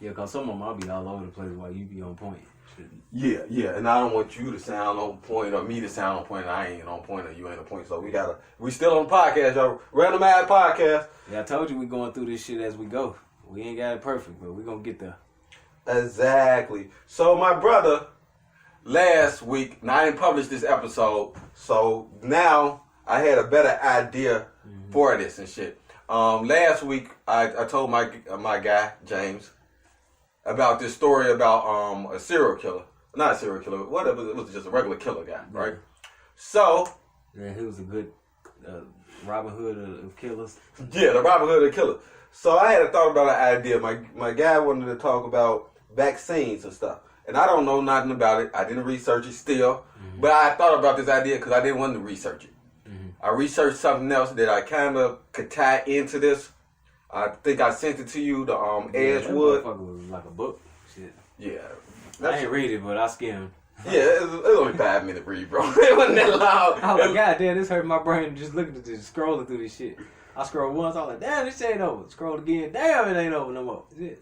Yeah, because some of them I'll be all over the place while you be on point. Shit. Yeah, and I don't want you to sound on point or me to sound on point and I ain't on point or you ain't on point. So we still on the podcast, y'all. Randomized podcast. Yeah, I told you we going through this shit as we go. We ain't got it perfect, but we gonna get there. Exactly. So my brother, last week, now I didn't publish this episode, so now I had a better idea for this and shit. Last week I told my guy, James, about this story about a serial killer. Not a serial killer, whatever, it was just a regular killer guy, right? So yeah, he was a good Robin Hood of killers. Yeah, the Robin Hood of killers. So I had a thought about an idea. My guy wanted to talk about vaccines and stuff. And I don't know nothing about it. I didn't research it still. But I thought about this idea because I didn't want to research it. I researched something else that I kind of could tie into this. I think I sent it to you, the Edgewood. That motherfucker was like a book. Shit. Yeah. I ain't read it, but I skimmed. Yeah, it was only 5 minute read, bro. It wasn't that long. I was like, God damn, this hurt my brain just looking at this, scrolling through this shit. I scrolled once, I was like, damn, this shit ain't over. Scrolled again, damn, it ain't over no more. Shit.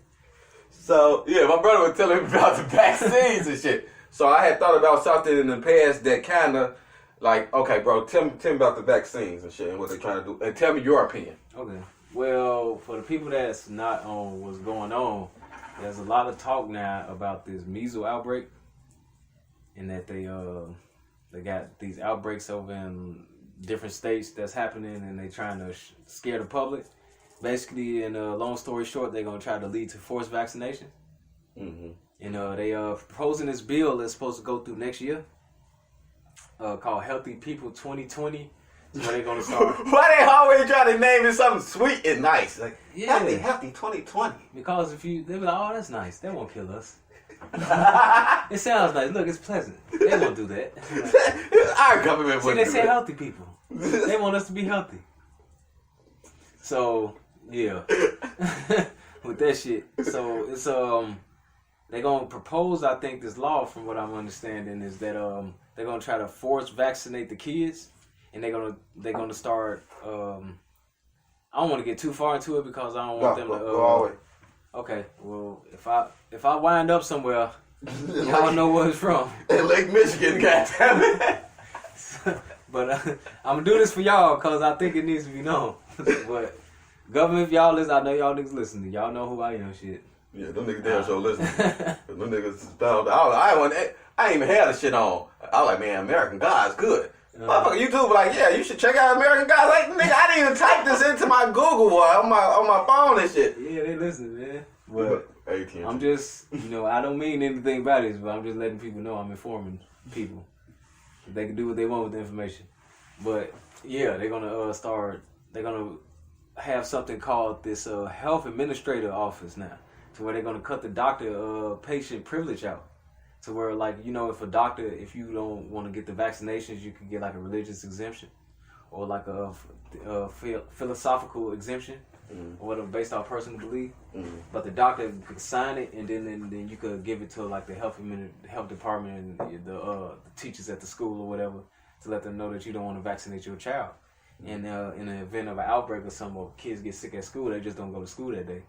So, yeah, my brother was telling me about the vaccines and shit. So I had thought about something in the past that kind of, like, okay, bro, tell me about the vaccines and shit and what they're trying to do. And tell me your opinion. Okay. Well, for the people that's not on what's going on, there's a lot of talk now about this measles outbreak. And that they got these outbreaks over in different states that's happening, and they trying to scare the public. Basically, in a long story short, they're gonna try to lead to forced vaccination. And they proposing this bill that's supposed to go through next year, called Healthy People 2020. Where they're gonna start. Why they always try to name it something sweet and nice? Like healthy 2020. Because if they be like, oh, that's nice. That won't kill us. It sounds nice. Look, it's pleasant. They won't do that. Our government See, wouldn't they do say that. healthy people. They want us to be healthy. So yeah, with that shit. So it's they're gonna propose. I think this law, from what I'm understanding, is that they're gonna try to force vaccinate the kids, and they're gonna start. I don't want to get too far into it because I don't want them to. Go all the way. Okay, well, if I wind up somewhere, y'all know where it's from. In Lake Michigan, goddammit. But I'm gonna do this for y'all because I think it needs to be known. But government, if y'all listen, I know y'all niggas listening. Y'all know who I am, shit. Yeah, them niggas damn sure listening. Them niggas found out. I ain't even had the shit on. I was like, man, American God's good. Motherfucker, YouTube like, yeah, you should check out American Gods. Like, nigga, I didn't even type this into my Google on my phone and shit. Yeah, they listen, man. But AT&T. I'm just, I don't mean anything by this, but I'm just letting people know I'm informing people. They can do what they want with the information. But yeah, they're gonna have something called this health administrator office now, to where they're gonna cut the doctor patient privilege out. To where, like, if you don't want to get the vaccinations, you can get like a religious exemption, or like a philosophical exemption, or whatever, based on personal belief. But the doctor could sign it, and then you could give it to like the health department and the teachers at the school or whatever, to let them know that you don't want to vaccinate your child. And in the event of an outbreak or something, or kids get sick at school, they just don't go to school that day.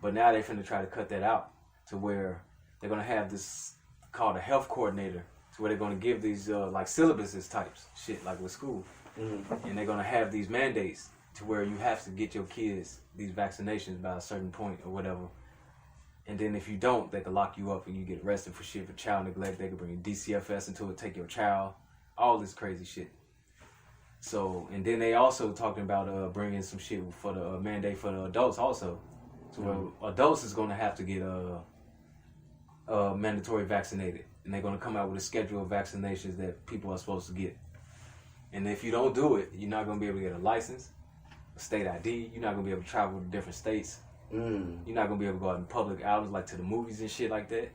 But now they're finna try to cut that out, to where they're gonna have this called a health coordinator, to where they're going to give these like syllabuses types shit, like with school, and they're going to have these mandates to where you have to get your kids these vaccinations by a certain point or whatever, and then if you don't, they can lock you up and you get arrested for shit, for child neglect. They can bring DCFS into it, take your child, all this crazy shit. So, and then they also talking about bringing some shit for the mandate for the adults also, to where adults is going to have to get mandatory vaccinated, and they're going to come out with a schedule of vaccinations that people are supposed to get. And if you don't do it, you're not going to be able to get a license, a state ID. You're not going to be able to travel to different states. You're not going to be able to go out in public outings, like to the movies and shit like that.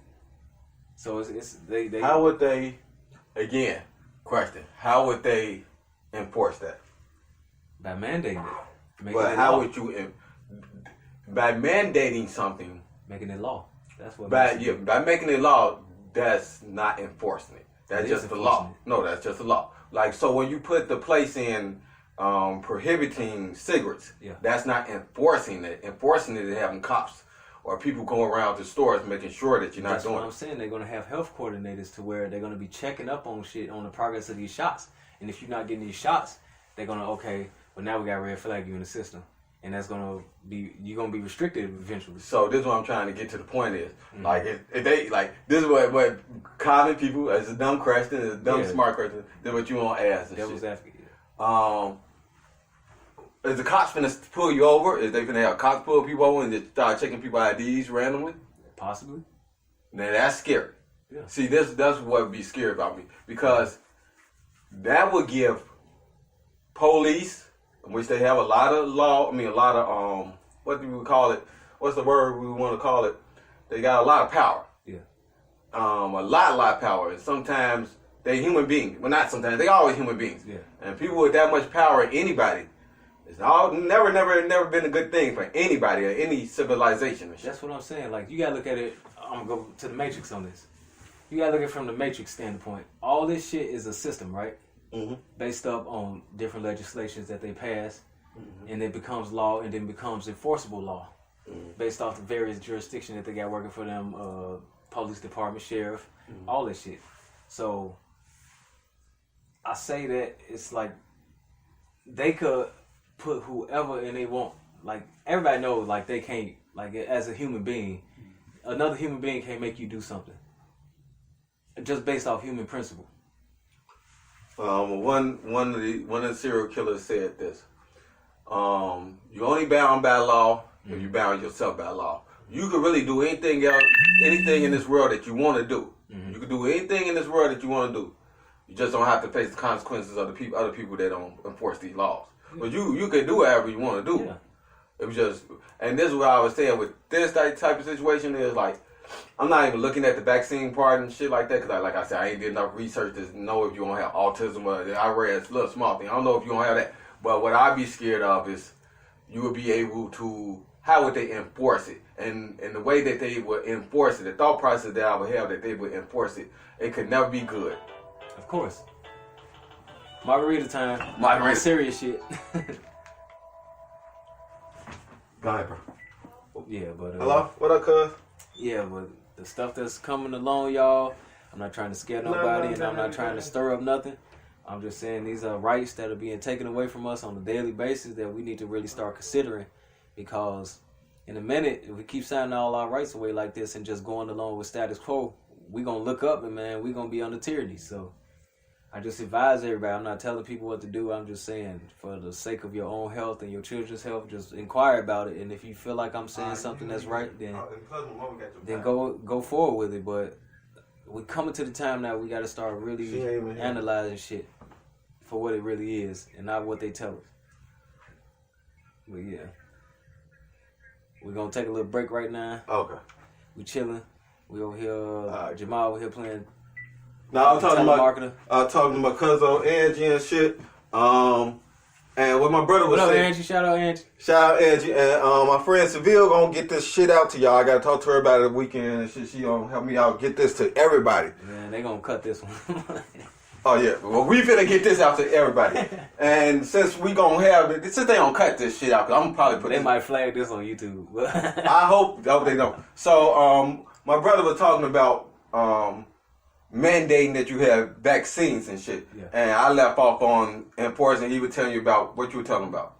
So they how would they, again, question, how would they enforce that? By mandating it. But how would you, by mandating something, making it law. That's what. By making it law, that's not enforcing it. That's just the law. No, that's just the law. Like, so when you put the place in prohibiting cigarettes, that's not enforcing it. Enforcing it is having cops or people go around to stores making sure that you're not That's doing what I'm saying. They're going to have health coordinators to where they're going to be checking up on shit, on the progress of these shots. And if you're not getting these shots, they're going to, okay, well, now we got red flag you in the system. And that's going to be, you're going to be restricted eventually. So this is what I'm trying to get to the point is, like, if they, like, this is what common people, as a dumb question, as a dumb smart question, this is what you want to ask and Devil's shit. advocate. Is the cops finna pull you over? Is they finna have cops pull people over and just start checking people IDs randomly? Possibly. Now that's scary. Yeah. See, that's what would be scary about me, because that would give police, which they have a lot of law. I mean, a lot of what do we call it? What's the word we want to call it? They got a lot of power. Yeah. A lot of power, and sometimes they human beings. Well, not sometimes. They always human beings. Yeah. And people with that much power, anybody. It's never been a good thing for anybody or any civilization. And shit. That's what I'm saying. Like, you gotta look at it. I'm gonna go to the Matrix on this. You gotta look at it from the Matrix standpoint. All this shit is a system, right? Mm-hmm. Based up on different legislations that they pass, and it becomes law, and then becomes enforceable law, based off the various jurisdictions that they got working for them, police department, sheriff, all this shit. So I say that it's like they could put whoever in they want. Like, everybody knows, like, they can't, like, as a human being, another human being can't make you do something just based off human principle. One of the serial killers said this. You're only bound by law if you bound yourself by law. You can really do anything else, anything in this world that you want to do. You can do anything in this world that you want to do. You just don't have to face the consequences of the other people that don't enforce these laws. But you can do whatever you want to do. Yeah. It was just, and this is what I was saying with this type of situation is, like, I'm not even looking at the vaccine part and shit like that, because like I said, I ain't did enough research to know if you don't have autism, or I read a little small thing. I don't know if you don't have that. But what I'd be scared of is you would be able to, how would they enforce it? And the way that they would enforce it, the thought process that I would have that they would enforce it, it could never be good. Of course. Margarita time. Margarita. Serious shit. Go ahead, bro. Yeah, but... Hello? What up, cuz? Yeah, but the stuff that's coming along, y'all, I'm not trying to scare nobody, and I'm not trying to stir up nothing. I'm just saying these are rights that are being taken away from us on a daily basis that we need to really start considering, because in a minute, if we keep signing all our rights away like this and just going along with status quo, we're going to look up and, man, we're going to be under tyranny. So I just advise everybody. I'm not telling people what to do. I'm just saying, for the sake of your own health and your children's health, just inquire about it. And if you feel like I'm saying something that's right, then go forward with it. But we're coming to the time now we got to start really analyzing shit for what it really is and not what they tell us. But yeah, we're gonna take a little break right now. Okay. We chilling. We over here. Jamar over here playing. No, I'm talking to my cousin Angie and shit. And what my brother was saying. What up, Angie? Shout out Angie. Shout out Angie. And my friend Seville gonna get this shit out to y'all. I gotta talk to her about it the weekend and shit. She gonna help me out get this to everybody. Man, they gonna cut this one. Oh yeah. Well, we finna get this out to everybody. And since we gonna have it, since they don't cut this shit out, cause I'm probably They might flag this on YouTube. I hope they don't. So my brother was talking about mandating that you have vaccines and shit. Yeah. And I left off on enforcing. He was telling you about what you were talking about.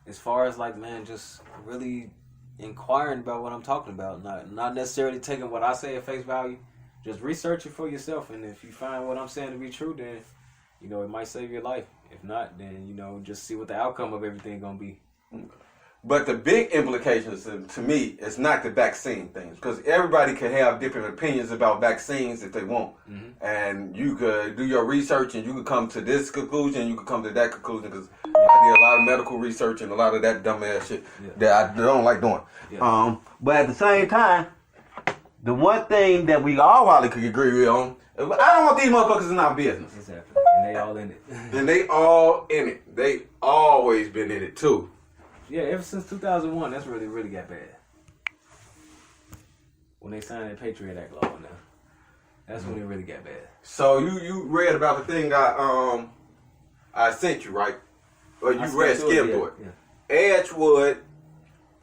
As far as, like, man, just really inquiring about what I'm talking about. Not necessarily taking what I say at face value. Just research it for yourself. And if you find what I'm saying to be true, then, you know, it might save your life. If not, then, you know, just see what the outcome of everything gonna be. But the big implications to me is not the vaccine things, because everybody can have different opinions about vaccines if they want. And you could do your research and you could come to this conclusion, you could come to that conclusion, because I did a lot of medical research and a lot of that dumbass shit that I don't like doing. Yeah. But at the same time, the one thing that we all probably could agree on, I don't want these motherfuckers in our business. Exactly. And they all in it. And they all in it. They always been in it too. Yeah, ever since 2001, that's really, really got bad. When they signed that Patriot Act law now. That's when it really got bad. So you read about the thing I sent you, right? Or you read, skimmed through it. Yeah.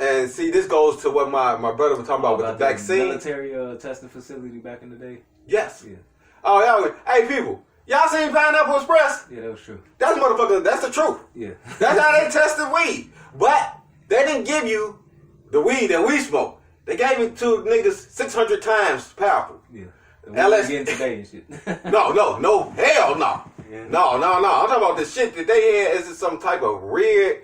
And see, this goes to what my brother was talking about with the vaccine. Military testing facility back in the day. Yes. Yeah. Oh, y'all. Hey, people. Y'all seen Pineapple Express? Yeah, that was true. That's motherfucker. That's the truth. Yeah. That's how they tested weed. But they didn't give you the weed that we smoke. They gave it to niggas 600 times powerful. Yeah. LSD. Getting today and shit. No. Hell no. Yeah. No. I'm talking about the shit that they had. Is some type of red.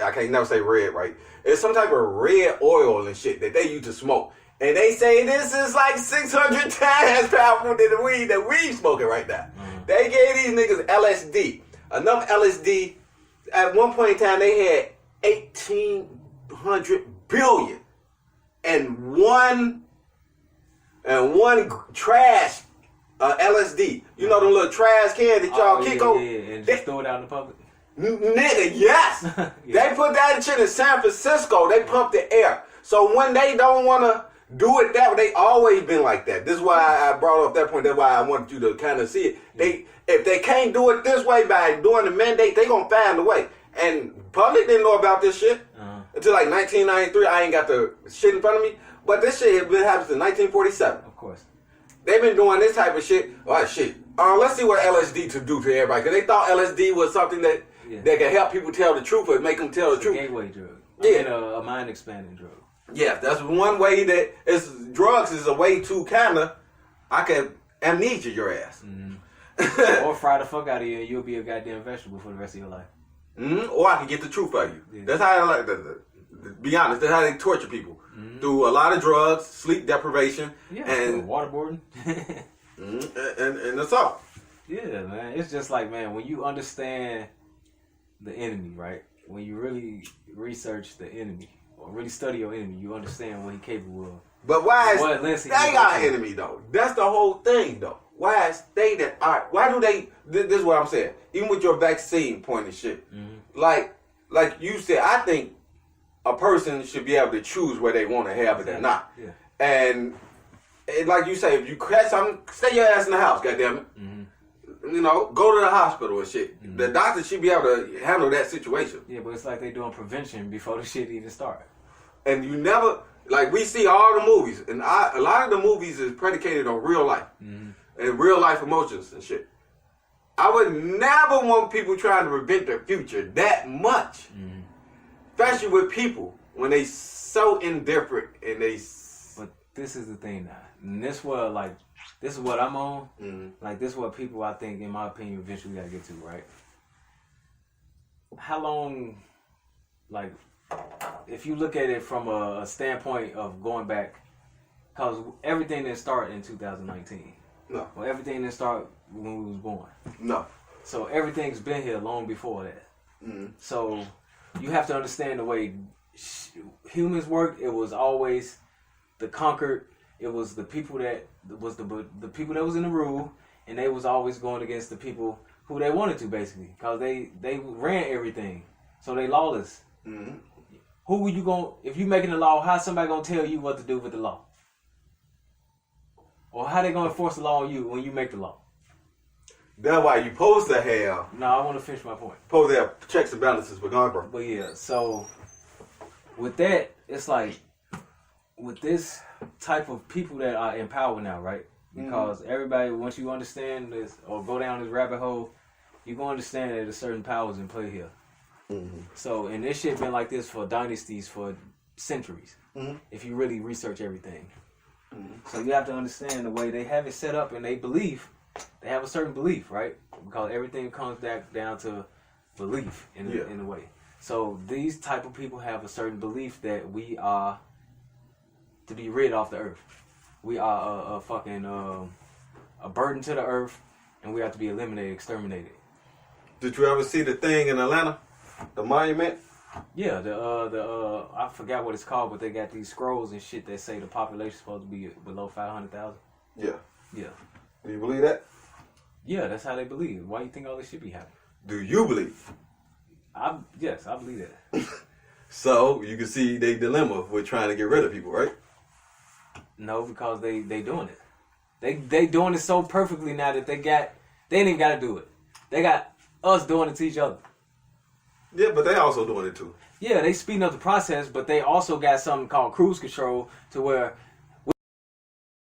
I can't never say red right. It's some type of red oil and shit that they use to smoke. And they say this is like 600 times powerful than the weed that we smoking right now. Mm-hmm. They gave these niggas LSD. Enough LSD. At one point in time, they had 1,800 billion and one trash LSD. You know them little trash cans that y'all kick over? Yeah, and just throw it out in the public? Nigga, yes. Yeah. They put that shit in San Francisco. They pump the air. So when they don't want to do it that way, they always been like that. This is why I brought up that point. That's why I wanted you to kind of see it. Yeah. If they can't do it this way by doing the mandate, they going to find a way. And public didn't know about this shit until like 1993. I ain't got the shit in front of me. But this shit has been happening since 1947. Of course. They've been doing this type of shit. All right, shit. Let's see what LSD to do to everybody. Because they thought LSD was something that can help people tell the truth or make them tell the truth. A gateway drug. Yeah. And a mind expanding drug. Yeah, that's one way that drugs is a way to kind of, I can amnesia your ass. Mm-hmm. Or fry the fuck out of you and you'll be a goddamn vegetable for the rest of your life. Mm-hmm. Or I can get the truth out of you. Yeah. That's how I like to be honest. That's how they torture people. Mm-hmm. Through a lot of drugs, sleep deprivation, and waterboarding. and that's all. Yeah, man. It's just like, man, when you understand the enemy, right? When you really research the enemy or really study your enemy, you understand what he's capable of. But why is they got an enemy though? That's the whole thing though. Why is they that? All right, why do they? This is what I'm saying. Even with your vaccine point and shit, like you said, I think a person should be able to choose where they want to have it or not. Yeah. And like you say, if you catch something, stay your ass in the house, goddammit. You know, go to the hospital and shit. The doctor should be able to handle that situation. Yeah, but it's like they doing prevention before the shit even start. And you never, like we see all the movies, and a lot of the movies is predicated on real life and real life emotions and shit. I would never want people trying to prevent their future that much. Especially with people when they so indifferent and they. But this is the thing now, and this is what I'm on. Like this is what people, I think, in my opinion, eventually gotta get to, right? How long, like, if you look at it from a standpoint of going back, because everything didn't start in 2019. No. Well, everything didn't start when we was born. No. So everything's been here long before that. So you have to understand the way humans work. It was always the conquered. It was the people that was the people that was in the rule, and they was always going against the people who they wanted to, basically, because they ran everything. So they lawless. Who were you going? If you making the law, how's somebody gonna tell you what to do with the law? Or how they gonna enforce the law on you when you make the law? That's why you supposed to have. No, I want to finish my point. Supposed to have checks and balances with God, bro. But yeah, so with that, it's like with this type of people that are in power now, right? Because everybody, once you understand this or go down this rabbit hole, you gonna understand that there's certain powers in play here. So, and this shit been like this for dynasties for centuries. If you really research everything. So you have to understand the way they have it set up, and they have a certain belief, right? Because everything comes back down to belief in a way. So these type of people have a certain belief that we are to be rid off the earth. We are a fucking a burden to the earth, and we have to be eliminated, exterminated. Did you ever see the thing in Atlanta, the monument? Yeah, the I forgot what it's called, but they got these scrolls and shit that say the population's supposed to be below 500,000. Yeah. Yeah. Do you believe that? Yeah, that's how they believe. Why do you think all this shit be happening? Do you believe? Yes, I believe that. So you can see their dilemma with trying to get rid of people, right? No, because they doing it. They doing it so perfectly now that they ain't even got to do it. They got us doing it to each other. Yeah, but they also doing it too. yeah, they speeding up the process, but they also got something called cruise control to where